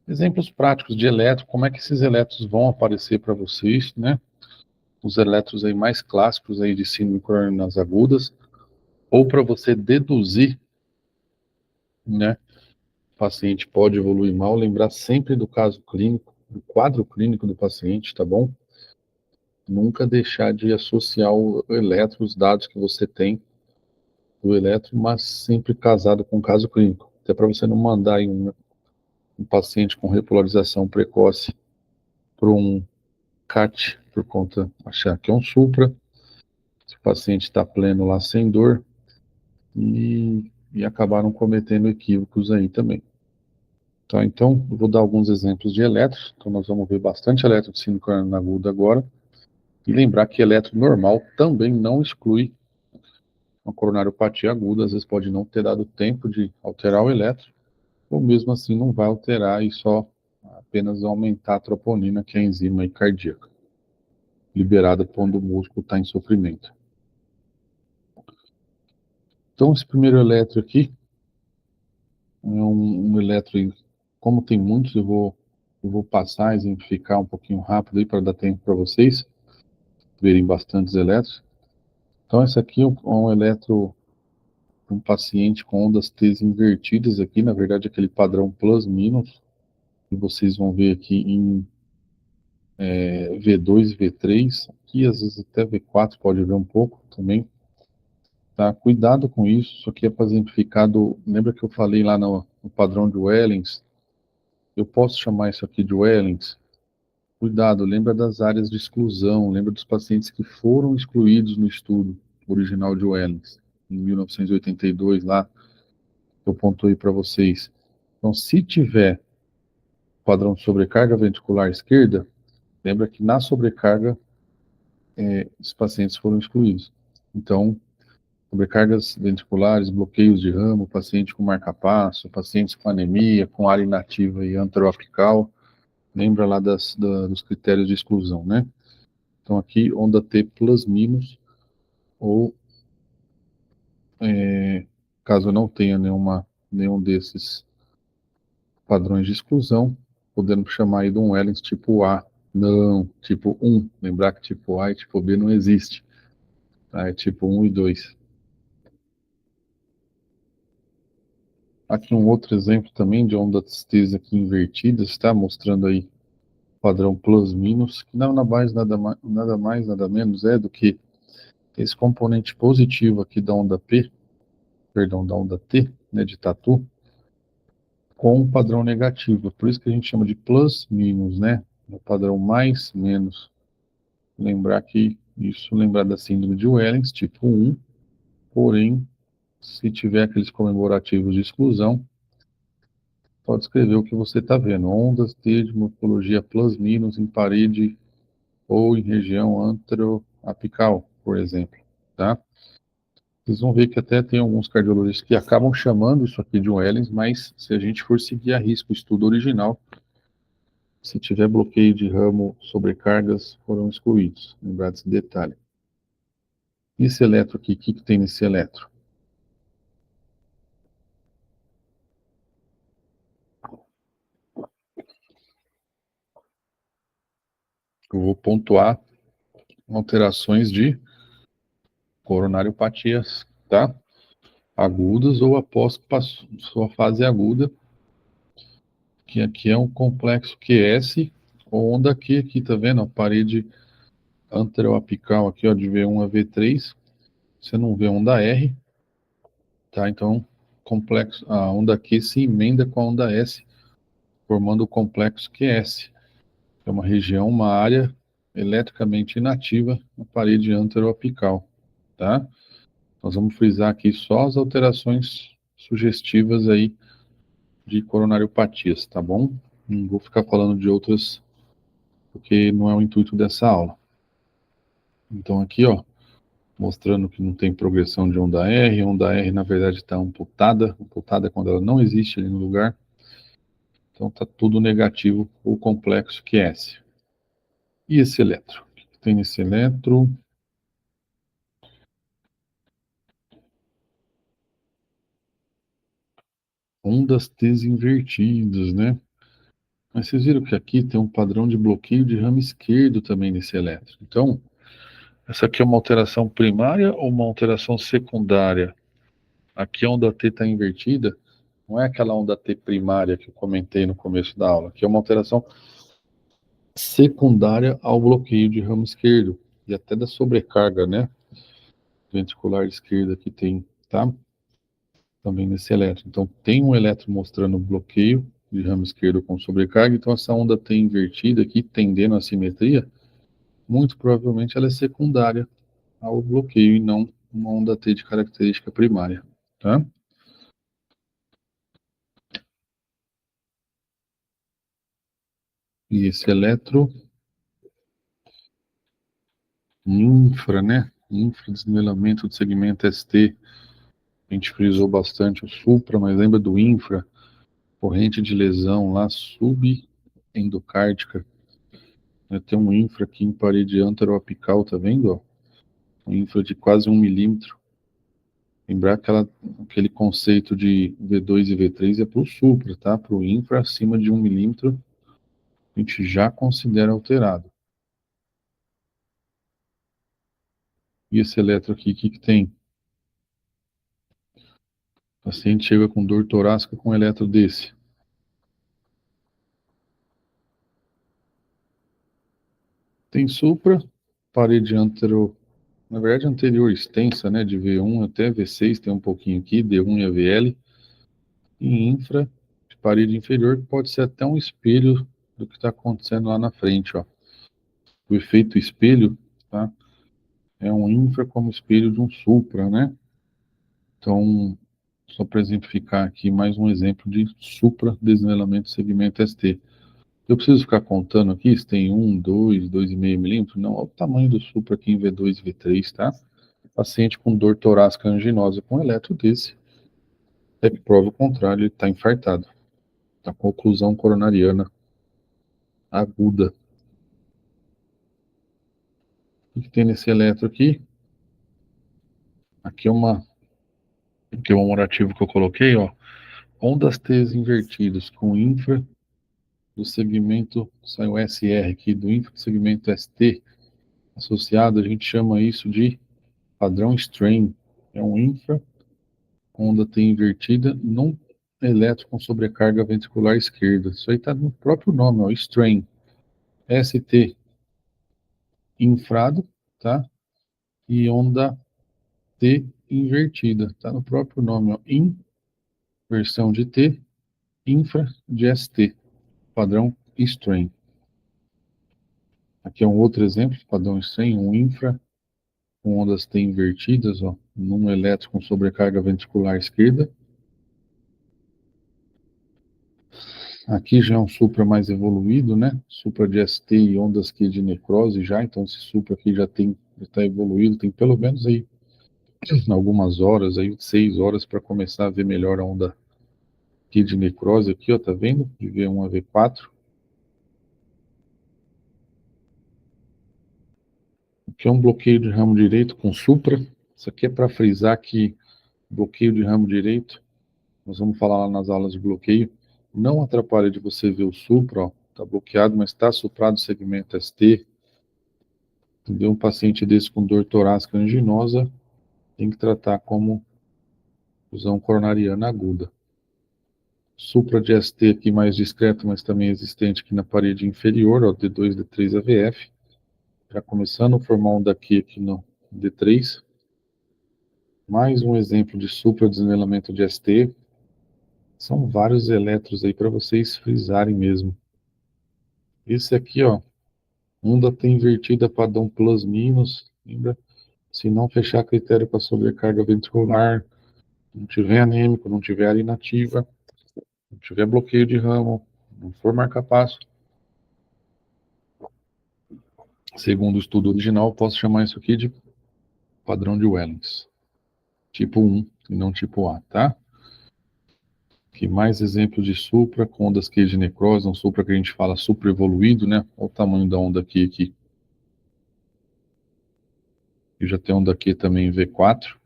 Exemplos práticos de elétron, como é que esses elétrons vão aparecer para vocês, né? Os elétrons aí mais clássicos aí de síndrome coronariana nas agudas, ou para você deduzir, né? O paciente pode evoluir mal, lembrar sempre do caso clínico, do quadro clínico do paciente, tá bom? Nunca deixar de associar o eletro, os dados que você tem do eletro, mas sempre casado com o caso clínico. Até para você não mandar aí um paciente com repolarização precoce para um CAT, por conta achar que é um supra, se o paciente está pleno lá sem dor, e acabaram cometendo equívocos aí também. Tá, então, eu vou dar alguns exemplos de eletros. Então, nós vamos ver bastante eletro de síndrome coronariana aguda agora. E lembrar que eletro normal também não exclui uma coronariopatia aguda. Às vezes pode não ter dado tempo de alterar o eletro, ou mesmo assim não vai alterar e só apenas aumentar a troponina, que é a enzima aí cardíaca, liberada quando o músculo está em sofrimento. Então, esse primeiro eletro aqui é um eletro, como tem muitos, eu vou passar, exemplificar um pouquinho rápido aí para dar tempo para vocês verem bastantes eletros. Então, esse aqui é um eletro, um paciente com ondas T invertidas aqui, na verdade, aquele padrão plus-minus, que vocês vão ver aqui em V2 e V3, aqui às vezes até V4 pode ver um pouco também. Tá? Cuidado com isso, isso aqui é para exemplificar lembra que eu falei lá no padrão de Wellens? Eu posso chamar isso aqui de Wellens? Cuidado, lembra das áreas de exclusão, lembra dos pacientes que foram excluídos no estudo original de Wellens, em 1982 lá, eu pontuei para vocês. Então, se tiver padrão de sobrecarga ventricular esquerda, lembra que na sobrecarga os pacientes foram excluídos. Então, sobrecargas ventriculares, bloqueios de ramo, paciente com marca-passo, pacientes com anemia, com área inativa e anteroapical, lembra lá dos critérios de exclusão, né? Então, aqui, onda T plus minus, ou caso não tenha nenhum desses padrões de exclusão, podemos chamar aí de um Wellens tipo A. Não, tipo 1. Lembrar que tipo A e tipo B não existe. Tá? É tipo 1 e 2. Aqui um outro exemplo também de ondas T aqui invertidas, tá? Mostrando aí o padrão plus-minus, que nada mais, nada menos é do que esse componente positivo aqui da onda P, perdão, da onda T, né, de tatu, com um padrão negativo. Por isso que a gente chama de plus-minus, né? O padrão mais, menos. Lembrar da síndrome de Wellens, tipo 1, porém, se tiver aqueles comemorativos de exclusão, pode escrever o que você está vendo. Ondas T de morfologia plus-minus em parede ou em região anteroapical, por exemplo, tá? Vocês vão ver que até tem alguns cardiologistas que acabam chamando isso aqui de Wellens, mas se a gente for seguir a risco o estudo original, se tiver bloqueio de ramo, sobrecargas foram excluídos. Lembrar desse detalhe. E esse eletro aqui, o que tem nesse eletro? Eu vou pontuar alterações de coronariopatias, tá? Agudas ou após sua fase aguda, que aqui é um complexo QS, ou onda Q, aqui tá vendo? A parede anteroapical aqui, ó, de V1 a V3, você não vê onda R, tá? Então, a onda Q se emenda com a onda S, formando o complexo QS, que é uma região, uma área eletricamente inativa na parede anteroapical, tá? Nós vamos frisar aqui só as alterações sugestivas aí de coronariopatias, tá bom? Não vou ficar falando de outras, porque não é o intuito dessa aula. Então aqui, ó, mostrando que não tem progressão de onda R na verdade está amputada é quando ela não existe ali no lugar. Então tá tudo negativo, o complexo QS. E esse eletro? O que tem nesse eletro? Ondas T invertidas, né? Mas vocês viram que aqui tem um padrão de bloqueio de ramo esquerdo também nesse elétron. Então, essa aqui é uma alteração primária ou uma alteração secundária? Aqui a onda T está invertida, não é aquela onda T primária que eu comentei no começo da aula, que é uma alteração secundária ao bloqueio de ramo esquerdo e até da sobrecarga, né, ventricular esquerda que tem, tá? Também nesse elétron. Então, tem um elétron mostrando bloqueio de ramo esquerdo com sobrecarga, então essa onda T invertida aqui, tendendo à simetria, muito provavelmente ela é secundária ao bloqueio e não uma onda T de característica primária, tá? E esse eletro infra, né? Infra, desnivelamento do segmento ST. A gente frisou bastante o supra, mas lembra do infra? Corrente de lesão lá subendocárdica. Tem um infra aqui em parede anteroapical, tá vendo? Ó? Um infra de quase 1 milímetro. Lembrar aquele conceito de V2 e V3 é para o supra, tá? Para o infra acima de 1 milímetro, a gente já considera alterado. E esse eletro aqui, o que tem? O paciente chega com dor torácica com um eletro desse. Tem supra, parede na verdade anterior extensa, né, de V1 até V6, tem um pouquinho aqui, D1 e AVL, e infra, de parede inferior, que pode ser até um espelho do que está acontecendo lá na frente, ó. O efeito espelho, tá, é um infra como espelho de um supra, né? Então, só para exemplificar aqui, mais um exemplo de supra desnivelamento segmento ST. Eu preciso ficar contando aqui se tem 2,5 milímetros? Não, olha o tamanho do supra aqui em V2 e V3, tá? Paciente com dor torácica anginosa com eletro desse, é que prova o contrário, ele está infartado. Está com oclusão coronariana aguda. O que tem nesse eletro aqui? Aqui é um morativo que eu coloquei, ó. Ondas T invertidas com infra do segmento, saiu SR aqui, do infra do segmento ST associado, a gente chama isso de padrão strain. É um infra, onda T invertida, num elétron com sobrecarga ventricular esquerda. Isso aí está no próprio nome, ó, strain. ST infrado, tá? E onda T invertida, tá no próprio nome, ó. Inversão de T, infra de ST, padrão strain. Aqui é um outro exemplo, padrão strain, um infra com ondas T invertidas, ó, num elétron com sobrecarga ventricular esquerda. Aqui já é um supra mais evoluído, né? Supra de ST e ondas Q de necrose já, então esse supra aqui já está evoluído, tem pelo menos aí algumas horas, aí 6 horas para começar a ver melhor a onda Q de necrose aqui, ó, tá vendo? De V1 a V4. Aqui é um bloqueio de ramo direito com supra. Isso aqui é para frisar que bloqueio de ramo direito, nós vamos falar lá nas aulas de bloqueio, não atrapalha de você ver o supra, ó, tá bloqueado, mas está suprado o segmento ST. Entendeu? Um paciente desse com dor torácica anginosa tem que tratar como oclusão coronariana aguda. Supra de ST aqui mais discreto, mas também existente aqui na parede inferior, ó, D2, D3, AVF. Já começando a formar um daqui aqui no D3. Mais um exemplo de supra desnivelamento de ST. São vários eletros aí para vocês frisarem mesmo. Esse aqui, ó, onda tem invertida padrão plus minus, lembra? Se não fechar critério para sobrecarga ventricular, não tiver anêmico, não tiver área inativa, não tiver bloqueio de ramo, não for marca-passo, segundo o estudo original, posso chamar isso aqui de padrão de Wellens, tipo 1 e não tipo A, tá? Aqui mais exemplos de supra com ondas Q de necrose, um supra que a gente fala supra evoluído, né? Olha o tamanho da onda aqui. E já tem onda Q também V4.